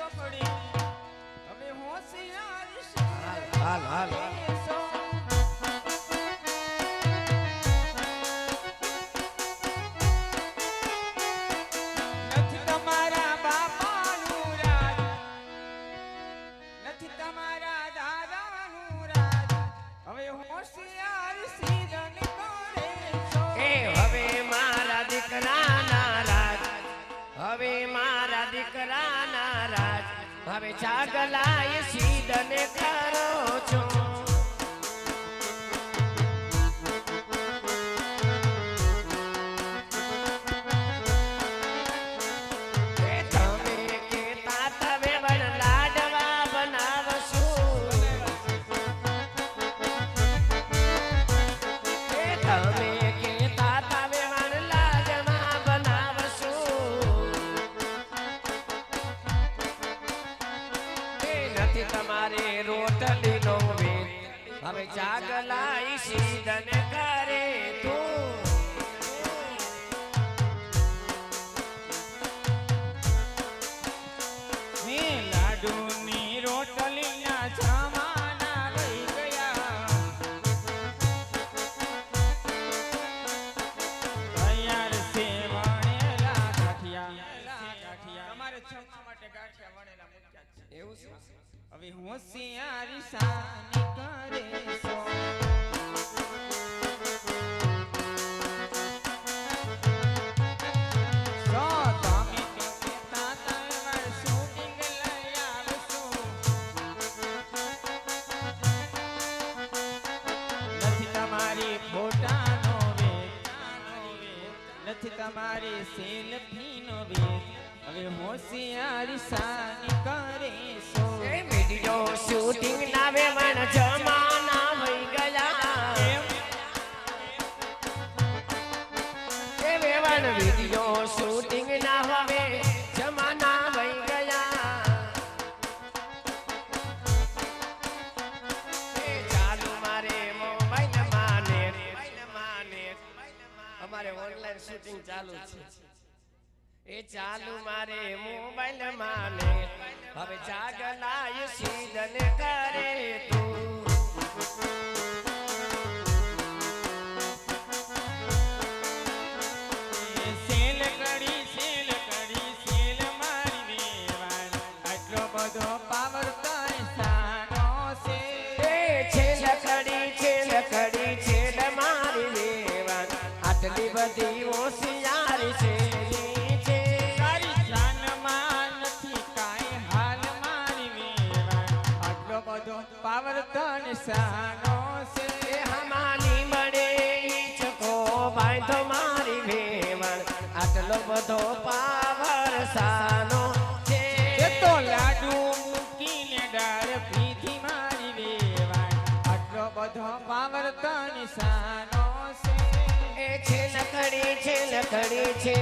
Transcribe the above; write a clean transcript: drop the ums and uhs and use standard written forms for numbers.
સોપડી હવે હોશિયાર હાલ હાલ નથી તમારા બાપાનું રાજ નથી તમારા દાદાનું રાજ હવે હોશિયાર સીધન કરે છો એ હવે મારા દીકરાના રાજ હવે મારા દીકરાના રાજ હવે ચાગલાય સીધને કરો છો તમારે રોટલી નો વેદ હવે ચાગલાઈ સીધન કરે તું લાડુની રોટલીના જમાના રહી ગયા તૈયાર છે વણેલા ગાંઠિયા તમારે જમવા માટે ગાંઠિયા વણેલા મૂક્યા છે એવું છે હવે હોશિયારી સાની કરે છો નથી તમારી સેલ્ફી નો વેદ હવે હોશિયારી સાની કરે છો વિડિયો શૂટિંગ ના વેમણ જમાના વઈ ગયા એ વેમણ વિડિયો શૂટિંગ ના હવે જમાના વઈ ગયા એ ચાલુ મારે મોબાઈલ માને અમારે ઓનલાઈન શૂટિંગ ચાલુ છે એ ચાલુ મારે મોબાઈલ માને હવે ચાગલાય સીધન કરે તું સેલ કરી સેલ મારી વેવાણ આટલો બધો પાવર તને સાનો છે એ છેલ મારી વેવાણ આટલી બધી હોશિયારી છે પાવર તન સાનો છે હમાલી મળે ચકો ભાઈ તો મારી વેવણ આટલો બધો પાવર સાનો છે તો લાડુ મૂકીને ડાળ પીધી મારી વેવાણ આટલો બધો પાવર તન સાનો છે એ છે લકડી છે